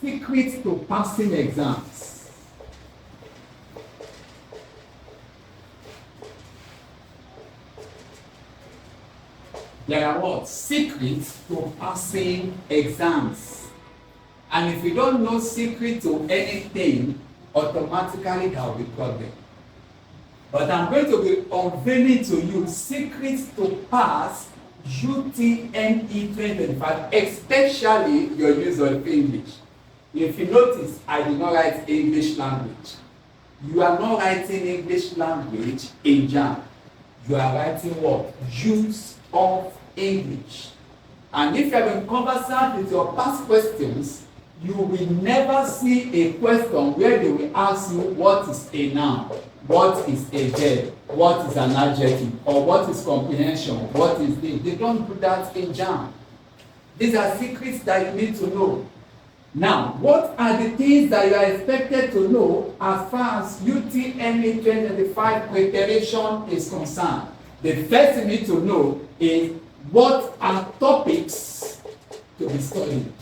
secrets to passing exams. There are what? Secrets to passing exams. And if you don't know secret to anything, automatically there will be problem. But I'm going to be unveiling to you secrets to pass UTME 2025, especially your use of English. If you notice, I did not write English language. You are not writing English language in JAMB. You are writing what? Use of English. And if you have been conversant with your past questions, you will never see a question where they will ask you what is a noun, what is a verb, what is an adjective, or what is comprehension, what is this. They don't do that in JAMB. These are secrets that you need to know. Now, what are the things that you are expected to know as far as UTME 2025 preparation is concerned? The first thing you need to know is what are topics to be studied.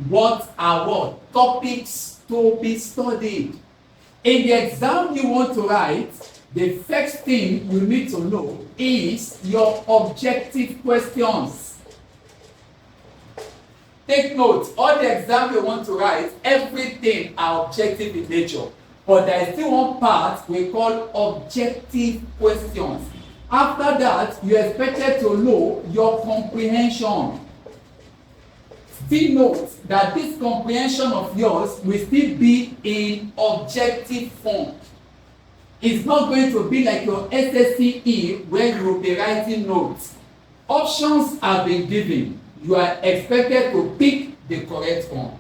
What are what? Topics to be studied. In the exam you want to write, the first thing you need to know is your objective questions. Take note, all the exam you want to write, everything are objective in nature. But there is still one part we call objective questions. After that, you are expected to know your comprehension. Still note that this comprehension of yours will still be in objective form. It's not going to be like your SSCE where you will be writing notes. Options have been given. You are expected to pick the correct one.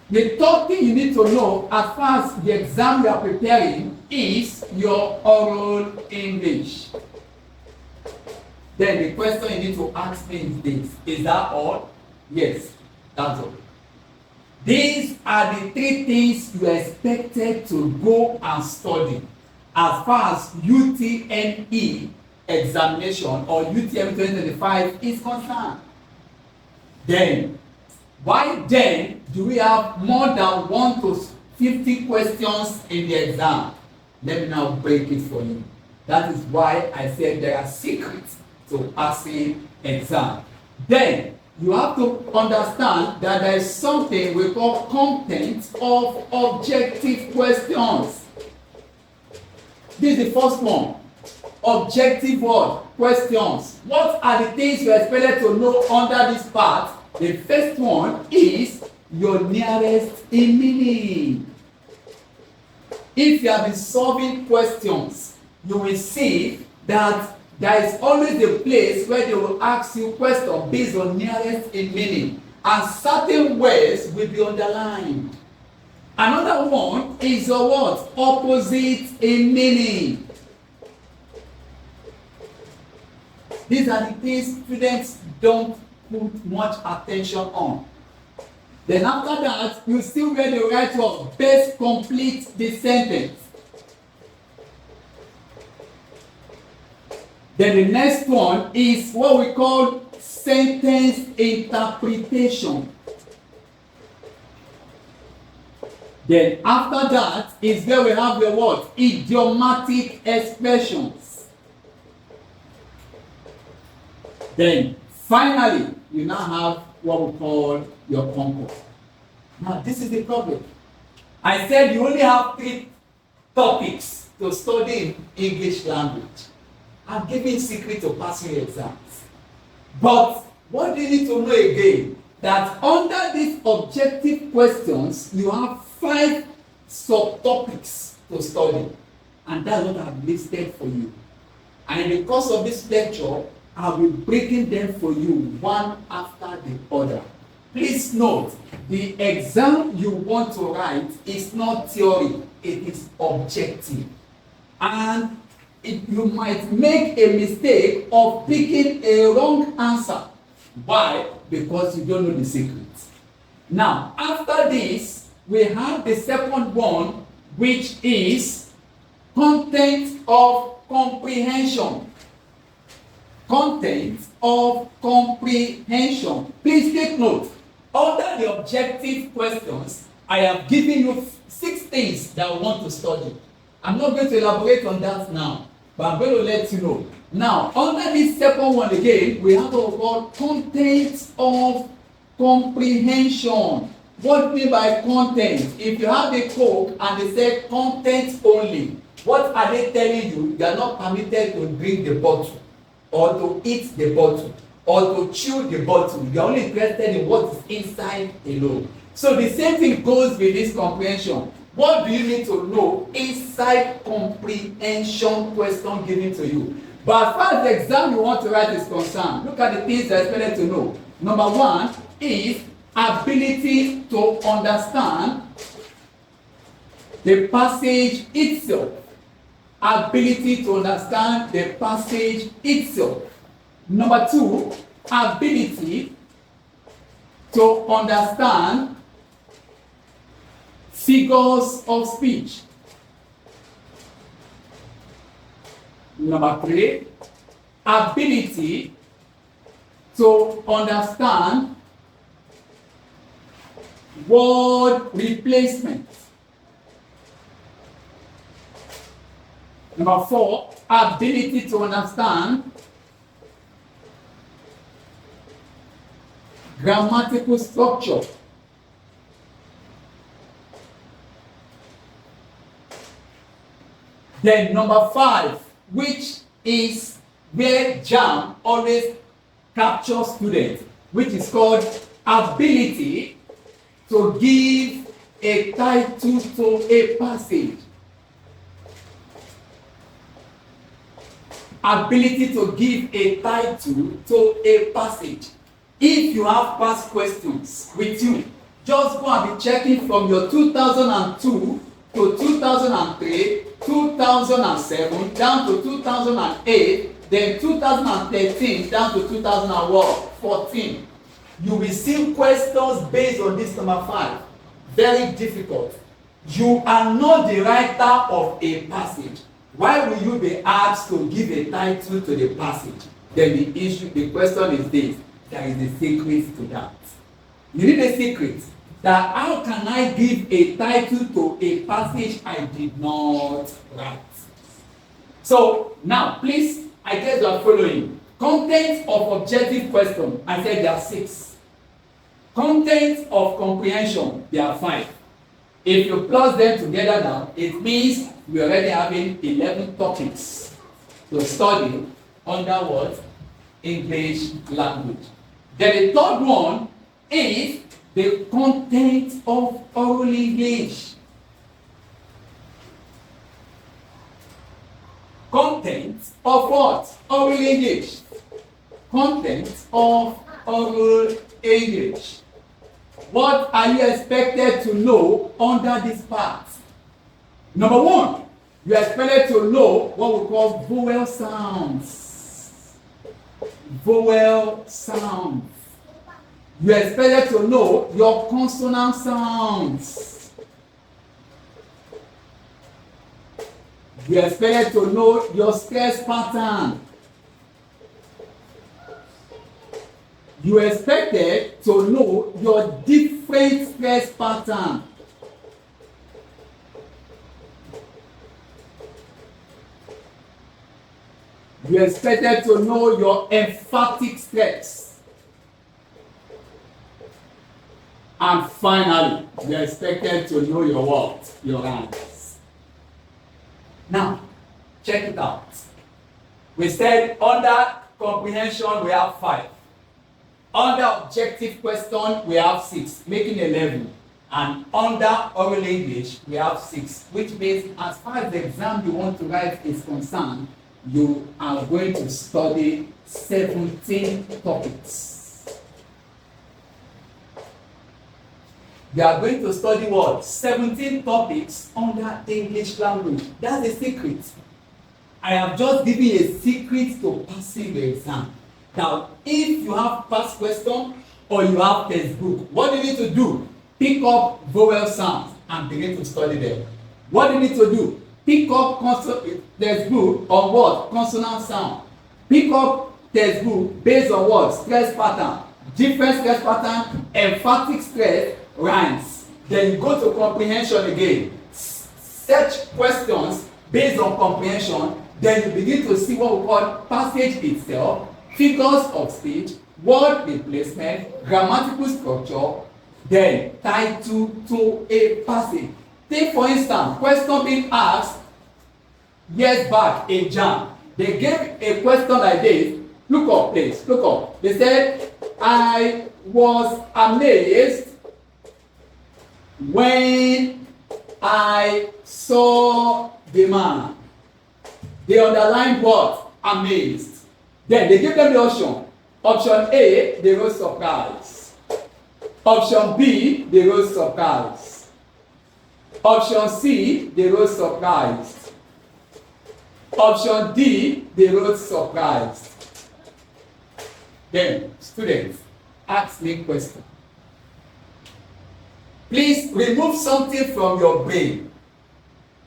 The third thing you need to know as far as the exam you are preparing is your oral English. Then the question you need to ask me is this: is that all? Yes, that's all. These are the three things you are expected to go and study as far as UTME examination or UTME 2025 is concerned. Then, why then do we have more than 1 to 50 questions in the exam? Let me now break it for you. That is why I said there are secrets to passing exam. Then, you have to understand that there is something we call content of objective questions. This is the first one. Objective word questions. What are the things you are expected to know under this part? The first one is your nearest in meaning. If you have been solving questions, you will see that there is always a place where they will ask you questions based on nearest in meaning, and certain words will be underlined. Another one is your what? Opposite in meaning. These are the things students don't put much attention on. Then after that, you still get the right word, best complete the sentence. Then the next one is what we call sentence interpretation. Then after that is where we have the word idiomatic expressions. Then finally, you now have what we call your concourse. Now this is the problem. I said you only have 3 topics to study in English language. I'm giving secret to passing exams. But what do you need to know again? That under these objective questions, you have 5 subtopics to study. And that's what I've listed for you. And in the course of this lecture, I'll be breaking them for you one after the other. Please note, the exam you want to write is not theory, it is objective. And you might make a mistake of picking a wrong answer. Why? Because you don't know the secret. Now, after this, we have the second one, which is content of comprehension. content of comprehension. Please take note. Under the objective questions, I have given you 6 things that I want to study. I'm not going to elaborate on that now, but I'm going to let you know. Now, under this second one again, we have what we call content of comprehension. What do you mean by content? If you have a Coke and they say content only, what are they telling you? You are not permitted to drink the bottle, or to eat the bottle, or to chew the bottle. You are only interested in what is inside alone. So the same thing goes with this comprehension. What do you need to know inside comprehension question given to you? But as far as the exam you want to write is concerned, look at the things you are expected to know. Number 1 is ability to understand the passage itself. Ability to understand the passage itself. Number 2, ability to understand figures of speech. Number 3, ability to understand word replacement. Number 4, ability to understand grammatical structure. Then number 5, which is where JAMB always captures students, which is called ability to give a title to a passage. Ability to give a title to a passage. If you have past questions with you, just go and be checking from your 2002 to 2003, 2007, down to 2008, then 2013, down to 2014. You will see questions based on this number 5. Very difficult. You are not the writer of a passage. Why will you be asked to give a title to the passage? Then the question is this: there is a secret to that. You need a secret. That how can I give a title to a passage I did not write? So now, please, I guess you are following. Content of objective question, I said there are 6. Content of comprehension, there are 5. If you plus them together now, it means we are already having 11 topics to study under what? English language. Then the third one is the content of oral English. Content of what? Oral English. Content of oral English. What are you expected to know under this part? Number 1, you are expected to know what we call vowel sounds. Vowel sounds. You are expected to know your consonant sounds. You are expected to know your stress pattern. You are expected to know your different stress pattern. You are expected to know your emphatic stress. And finally, you are expected to know your what? Your hands. Now, check it out. We said under comprehension we have 5. Under objective question we have 6, making 11. And under oral English we have 6, which means as far as the exam you want to write is concerned, you are going to study 17 topics. You are going to study what? 17 topics under English language. That's the secret. I have just given you a secret to passing the exam. Now, if you have past question or you have textbook, what do you need to do? Pick up vowel sounds and begin to study them. What do you need to do? Pick up textbook on what? Consonant sound. Pick up textbook based on what? Stress pattern. Different stress pattern, emphatic stress, rhymes. Then you go to comprehension again. Search questions based on comprehension. Then you begin to see what we call passage itself, figures of speech, word replacement, grammatical structure, then title to a passage. Take for instance, question being asked years back in JAMB. They gave a question like this. Look up, please. Look up. They said, I was amazed when I saw the man. They underlined what? Amazed. Then they gave them the option. Option A, they wrote surprise. Option B, they wrote surprise. Option C, they wrote surprised. Option D, they wrote surprised. Then, students, ask me question. Please remove something from your brain.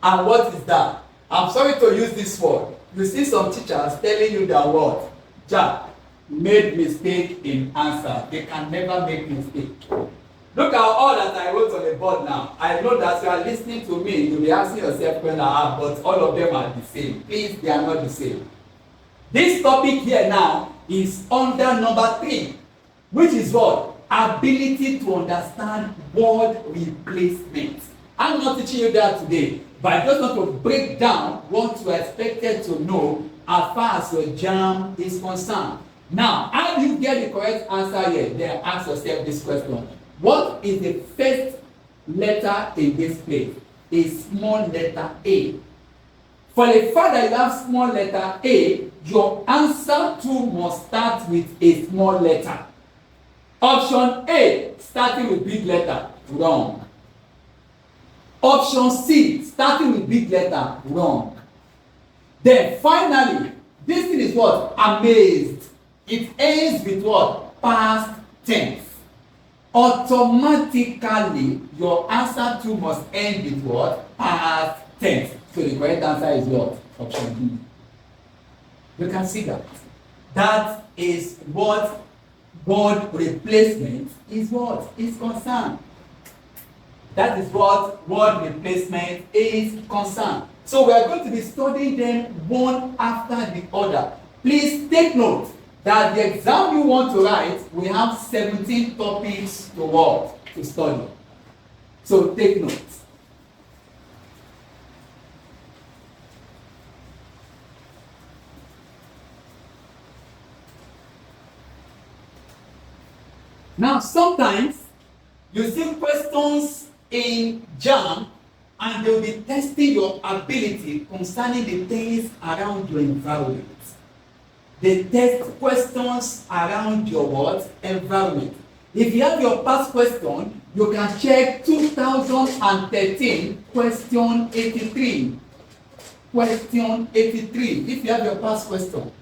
And what is that? I'm sorry to use this word. You see some teachers telling you that word, Jack, made mistake in answer. They can never make mistake. Look at all that I wrote on the board now. I know that you are listening to me. You'll be asking yourself, but all of them are the same. Please, they are not the same. This topic here now is under number 3, which is what? Ability to understand word replacement. I'm not teaching you that today, but I just want to break down what you are expected to know as far as your JAMB is concerned. Now, how do you get the correct answer here? Then ask yourself this question. What is the first letter in this place? A small letter A. For the fact that you have small letter A, your answer too must start with a small letter. Option A, starting with big letter, wrong. Option C, starting with big letter, wrong. Then finally, this thing is what? Amazed. It ends with what? Past tense. Automatically, your answer too must end with what? Past tense. So the correct answer is what? Option B. You can see that. That is what word replacement is what is concerned. That is what word replacement is concerned. So we are going to be studying them one after the other. Please take note that the exam you want to write, we have 17 topics to what? To study. So take note. Now, sometimes you see questions in JAMB and they'll be testing your ability concerning the things around your environment. They test questions around your what? Environment. If you have your past question, you can check 2013 question 83. Question 83. If you have your past question,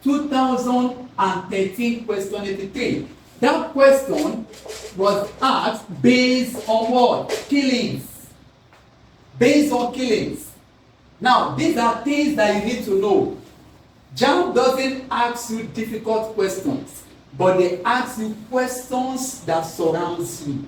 2013 question 83. That question was asked based on what? Killings. Based on killings. Now, these are things that you need to know. JAMB doesn't ask you difficult questions, but they ask you questions that surround you.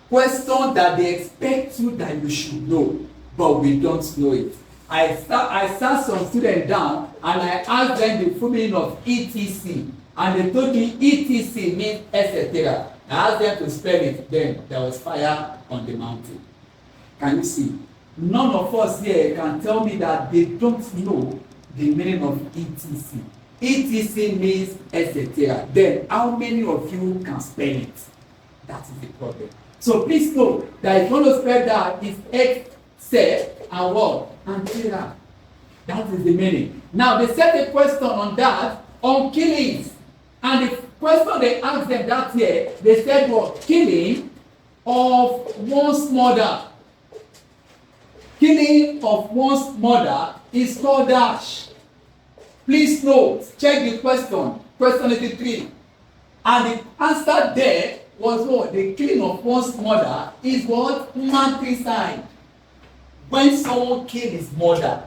Questions that they expect you that you should know, but we don't know it. I sat some students down and I asked them the full meaning of ETC. And they told me ETC means etc. I asked them to spell it, then there was fire on the mountain. Can you see? None of us here can tell me that they don't know the meaning of ETC. ETC means etc. Then how many of you can spell it? That is the problem. So please know that if you want to spell that, it's except and what? And tira. That is the meaning. Now they set a question on that, on killings. And the question they asked them that year, they said what? Killing of one's mother. Killing of one's mother is called dash. Please note, check the question, question 83. And the answer there was what? The killing of one's mother is what? Matricide. When someone kills his mother,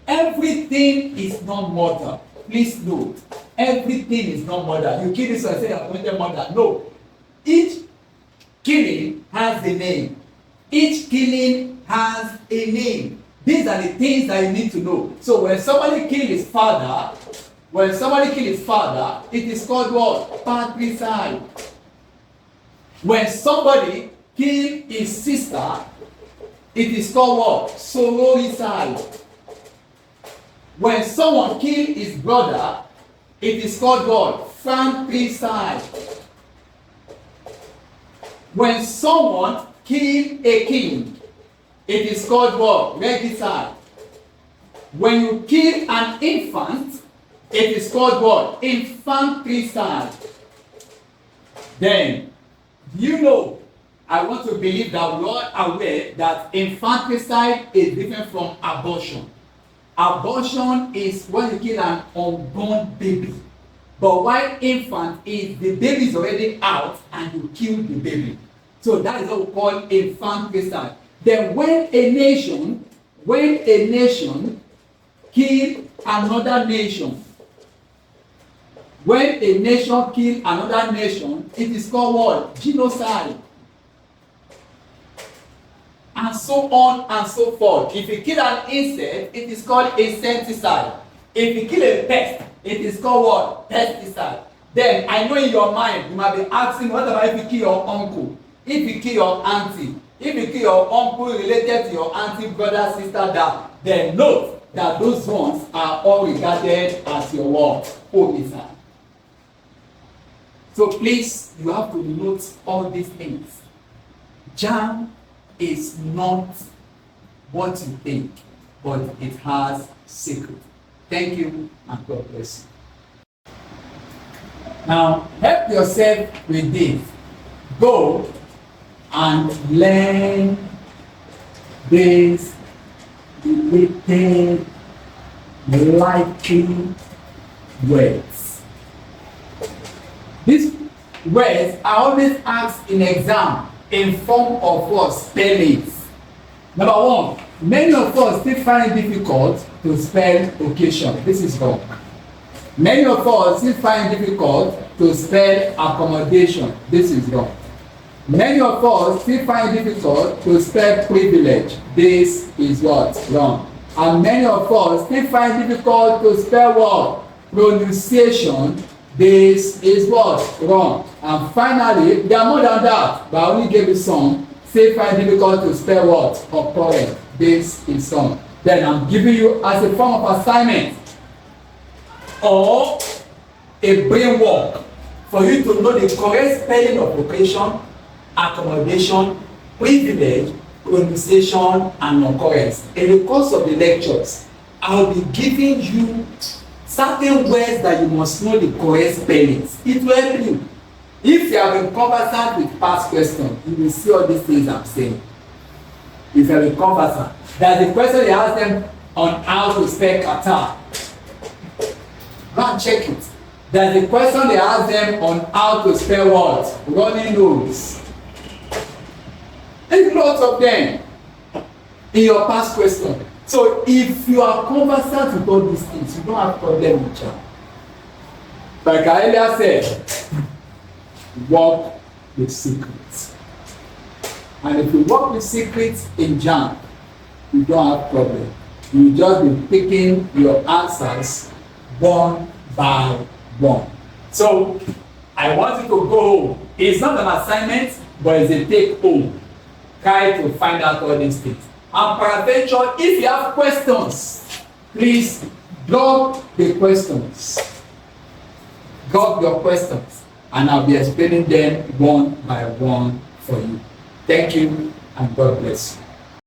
everything is not murder. please note, everything is not murder. You kill this one and say you have committed murder. No. Each killing has a name. Each killing has a name. These are the things that you need to know. So when somebody kills his father, it is called what? Patricide. When somebody kills his sister, it is called what? Sororicide. When someone kills his brother, it is called what? Fratricide. When someone kills a king, it is called what? Regicide. When you kill an infant, it is called what? Infanticide. Then, you know, I want to believe that we are aware that infanticide is different from abortion. Abortion is when you kill an unborn baby. But while infant is the baby is already out and you kill the baby. So that is what we call infanticide. Then when a nation kill another nation, when a nation kill another nation, it is called what? Genocide. And so on and so forth. If you kill an insect, it is called insecticide. If you kill a pest, it is called what? Pesticide. Then I know in your mind you might be asking, what about if you kill your uncle? If you kill your auntie? If you kill your uncle related to your auntie, brother, sister, dad, then note that those ones are all regarded as your what? Homicide. So please, you have to note all these things. JAMB is not what you think, but it has secret. Thank you and God bless you. Now, help yourself with this. Go and learn these related, likely words. These words are always asked in exam in form of what? Spellings. Number one, many of us still find it difficult to spell occasion. This is wrong. Many of us still find it difficult to spell accommodation. This is wrong. Many of us still find it difficult to spell privilege. This is what? Wrong. And many of us still find it difficult to spell what? Pronunciation. This is what? Wrong. And finally, there are more than that, but I only gave you some. Still find it difficult to spell what? Occurrence. This is some. Then I'm giving you as a form of assignment or a brain work for you to know the correct spelling of occasion, accommodation, privilege, pronunciation, and occurrence. In the course of the lectures, I'll be giving you certain words that you must know the correct spellings. It will help you. If you have been conversant with past questions, you will see all these things I'm saying. If you have been conversant, there's a question they ask them on how to spell Qatar. Go and check it. There's a question they ask them on how to spell what? Running nose. There's lots of them in your past question. So if you are conversant with all these things, you don't have problem with JAMB. Like I earlier said, work with secrets. And if you work with secrets in JAMB, you don't have problem. You just be picking your answers one by one. So I want you to go home. It's not an assignment, but it's a take home. Try to find out all these things. And peradventure, if you have questions, please drop the questions. Drop your questions, and I'll be explaining them one by one for you. Thank you, and God bless you.